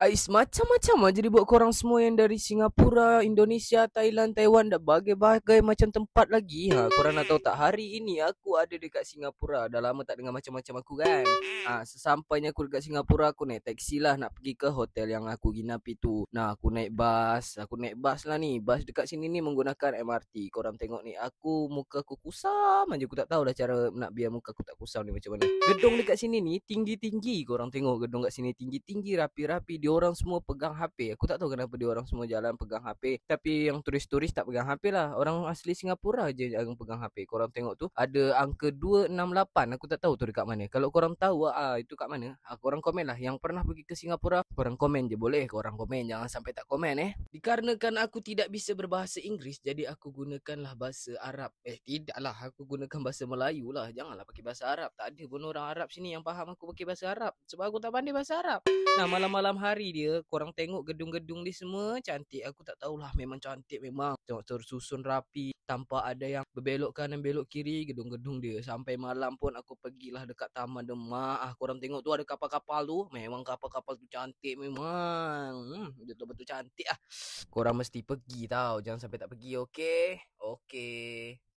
Ais macam-macam aja dibuat korang semua yang dari Singapura, Indonesia, Thailand, Taiwan dan bagai-bagai macam tempat lagi. Korang nak tahu tak, hari ini aku ada dekat Singapura. Dah lama tak dengar macam-macam aku kan. Sesampainya aku dekat Singapura, aku naik taksi lah nak pergi ke hotel yang aku ginap itu. Nah, aku naik bas. Aku naik bas lah ni. Bas dekat sini ni menggunakan MRT. Korang tengok ni, muka aku kusam aja. Aku tak tahu dah cara nak biar muka aku tak kusam ni macam mana. Gedung dekat sini ni tinggi-tinggi. Korang tengok gedung kat sini tinggi-tinggi, rapi-rapi. Dia orang semua pegang HP. Aku tak tahu kenapa dia orang semua jalan pegang HP. Tapi yang turis-turis tak pegang HP lah. Orang asli Singapura je yang pegang HP. Korang tengok tu ada angka 268. Aku tak tahu tu dekat mana. Kalau korang tahu itu kat mana, korang komen lah. Yang pernah pergi ke Singapura, korang komen je boleh. Korang komen, jangan sampai tak komen Dikarenakan aku tidak bisa berbahasa Inggeris, jadi aku gunakanlah bahasa Arab. Tidaklah, aku gunakan bahasa Melayu lah. Janganlah pakai bahasa Arab. Tak ada pun orang Arab sini yang faham aku pakai bahasa Arab. Sebab aku tak pandai bahasa Arab. Nah, malam-malam hari dia, korang tengok gedung-gedung ni semua cantik. Aku tak tahulah, memang cantik memang. Tengok tersusun rapi, tanpa ada yang berbelok kanan belok kiri gedung-gedung dia. Sampai malam pun aku pergilah dekat Taman Demak. Korang tengok tu ada kapal-kapal tu. Memang kapal-kapal tu cantik memang. Betul-betul cantik Korang mesti pergi tau. Jangan sampai tak pergi, okey? Okey.